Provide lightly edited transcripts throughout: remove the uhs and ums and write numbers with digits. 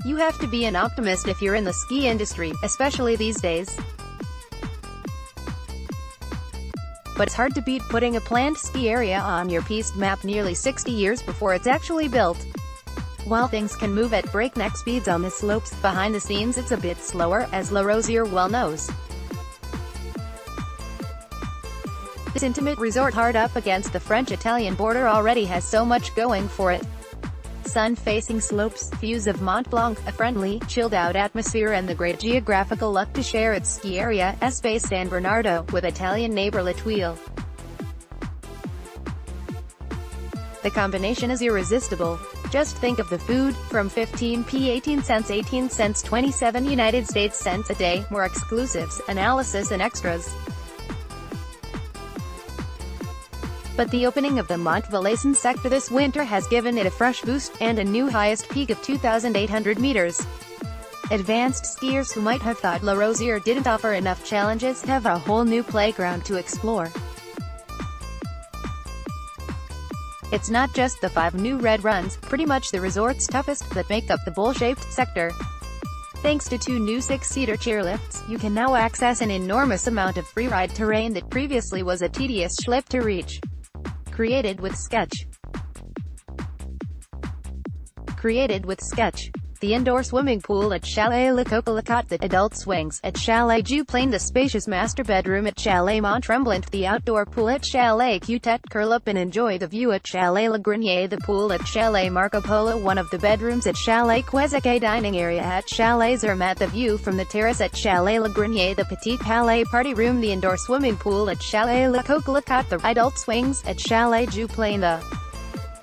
You have to be an optimist if you're in the ski industry, especially these days. But it's hard to beat putting a planned ski area on your piste map nearly 60 years before it's actually built. While things can move at breakneck speeds on the slopes, behind the scenes it's a bit slower, as La Rosière well knows. This intimate resort hard up against the French-Italian border already has so much going for it. Sun-facing slopes, views of Mont Blanc, a friendly, chilled-out atmosphere and the great geographical luck to share its ski area, Espace San Bernardo, with Italian neighbor La Tuile. The combination is irresistible. Just think of the food, from 15p 18 cents 27 United States cents a day, more exclusives, analysis and extras. But the opening of the Mont Blanc sector this winter has given it a fresh boost, and a new highest peak of 2,800 meters. Advanced skiers who might have thought La Rosière didn't offer enough challenges have a whole new playground to explore. It's not just the 5 new red runs, pretty much the resort's toughest, that make up the bowl-shaped sector. Thanks to 2 new 6-seater chairlifts, you can now access an enormous amount of freeride terrain that previously was a tedious schlep to reach. Created with Sketch. The indoor swimming pool at Chalet Le Coq-Lacotte, the adult swings at Chalet du Plain, the spacious master bedroom at Chalet Mont Tremblant, the outdoor pool at Chalet Cutet, curl up and enjoy the view at Chalet Le Grenier, the pool at Chalet Marco Polo, one of the bedrooms at Chalet Quézique, dining area at Chalet Zermatt, the view from the terrace at Chalet Le Grenier, the Petit Palais party room, the indoor swimming pool at Chalet Le Coq-Lacotte, the adult swings at Chalet du Plain, the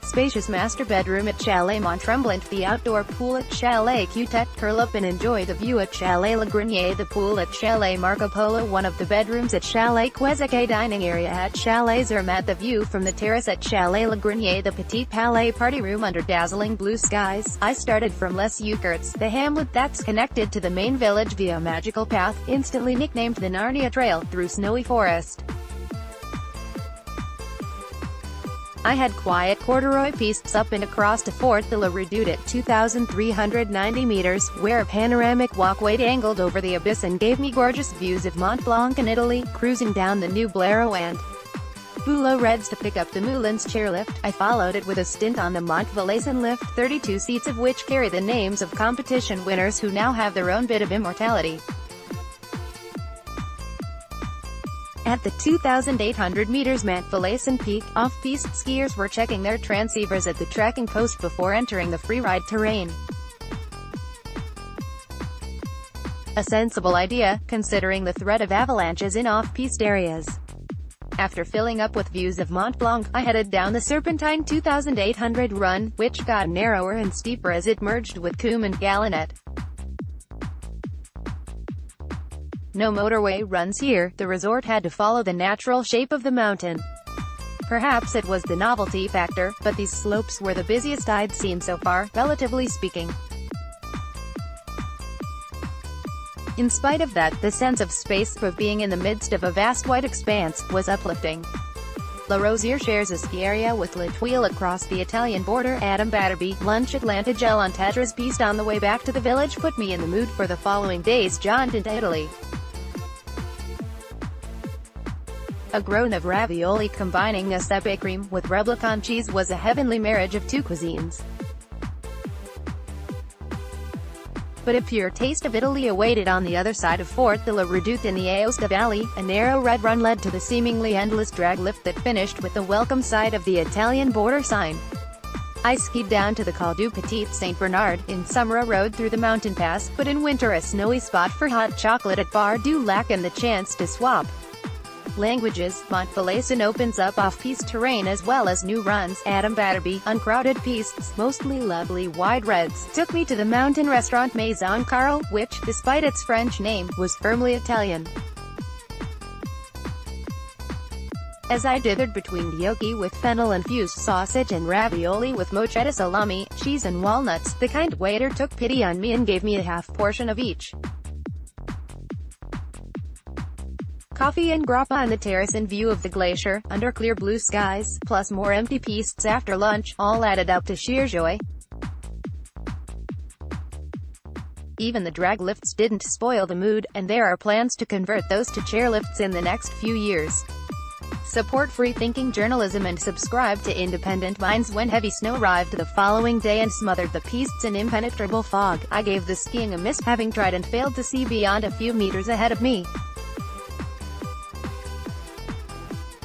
spacious master bedroom at Chalet Mont Tremblant, the outdoor pool at Chalet Cutet, curl up and enjoy the view at Chalet Le Grenier, the pool at Chalet Marco Polo, one of the bedrooms at Chalet Quézique, dining area at Chalet Zermatt, the view from the terrace at Chalet Le Grenier, the Petit Palais party room under dazzling blue skies. I started from Les Eucarts, the hamlet that's connected to the main village via a magical path, instantly nicknamed the Narnia Trail, through snowy forest. I had quiet corduroy pistes up and across to Fort de la Redoute at 2,390 meters, where a panoramic walkway angled over the abyss and gave me gorgeous views of Mont Blanc in Italy. Cruising down the New Blaireau and Bouleau Reds to pick up the Moulins chairlift, I followed it with a stint on the Mont Blanc lift, 32 seats of which carry the names of competition winners who now have their own bit of immortality. At the 2,800 meters Mont Blanc peak, off-piste skiers were checking their transceivers at the tracking post before entering the freeride terrain. A sensible idea, considering the threat of avalanches in off-piste areas. After filling up with views of Mont Blanc, I headed down the Serpentine 2,800 run, which got narrower and steeper as it merged with Coombe and Gallinet. No motorway runs here, the resort had to follow the natural shape of the mountain. Perhaps it was the novelty factor, but these slopes were the busiest I'd seen so far, relatively speaking. In spite of that, the sense of space, of being in the midst of a vast white expanse, was uplifting. La Rosière shares a ski area with La Tuile across the Italian border. Adam Batterby, lunch at Lantagel on Tadra's piste on the way back to the village put me in the mood for the following day's jaunt into Italy. A groan of ravioli combining a cepe cream with reblochon cheese was a heavenly marriage of 2 cuisines. But a pure taste of Italy awaited on the other side of Fort de la Redoute in the Aosta Valley. A narrow red run led to the seemingly endless drag lift that finished with the welcome sight of the Italian border sign. I skied down to the Col du Petit Saint Bernard. In summer a road through the mountain pass, but in winter a snowy spot for hot chocolate at Bar du Lac and the chance to swap languages. Mont Blanc opens up off-piste terrain as well as new runs. Adam Batterby, uncrowded pistes, mostly lovely wide reds, took me to the mountain restaurant Maison Carl, which, despite its French name, was firmly Italian. As I dithered between gnocchi with fennel-infused sausage and ravioli with mozzarella salami, cheese and walnuts, the kind waiter took pity on me and gave me a half portion of each. Coffee and grappa on the terrace in view of the glacier, under clear blue skies, plus more empty pistes after lunch, all added up to sheer joy. Even the drag lifts didn't spoil the mood, and there are plans to convert those to chairlifts in the next few years. Support free-thinking journalism and subscribe to Independent Minds. When heavy snow arrived the following day and smothered the pistes in impenetrable fog, I gave the skiing a miss, having tried and failed to see beyond a few meters ahead of me.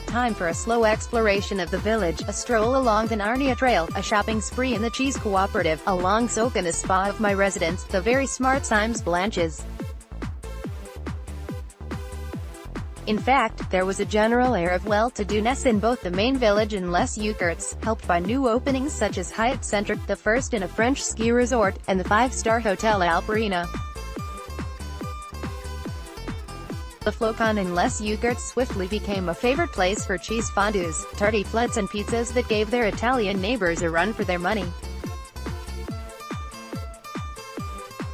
Time for a slow exploration of the village, a stroll along the Narnia Trail, a shopping spree in the Cheese Cooperative, a long soak in the spa of my residence, the very smart Sims Blanches. In fact, there was a general air of well-to-do-ness in both the main village and Les Eucarts, helped by new openings such as Hyatt Centric, the first in a French ski resort, and the five-star Hotel Alperina. The Flocon in Les Eucarts swiftly became a favorite place for cheese fondues, tartiflettes and pizzas that gave their Italian neighbors a run for their money.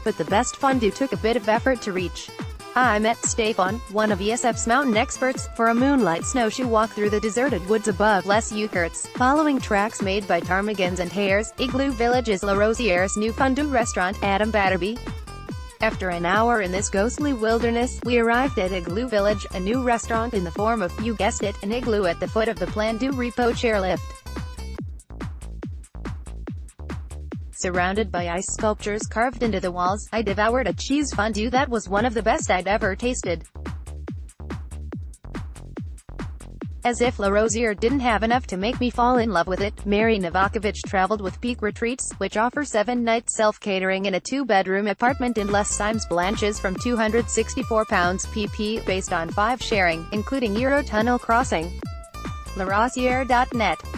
But the best fondue took a bit of effort to reach. I met Stefan, one of ESF's mountain experts, for a moonlight snowshoe walk through the deserted woods above Les Eucarts, following tracks made by ptarmigans and hares. Igloo Village is La Rosière's new fondue restaurant, Adam Batterby. After an hour in this ghostly wilderness, we arrived at Igloo Village, a new restaurant in the form of, you guessed it, an igloo at the foot of the Plan du Repos chairlift. Surrounded by ice sculptures carved into the walls, I devoured a cheese fondue that was one of the best I'd ever tasted. As if La Rosière didn't have enough to make me fall in love with it, Mary Novakovic traveled with Peak Retreats, which offer 7-night self-catering in a 2-bedroom apartment in Les Sims Blanches from £264 pp, based on 5 sharing, including Eurotunnel crossing. LaRosière.net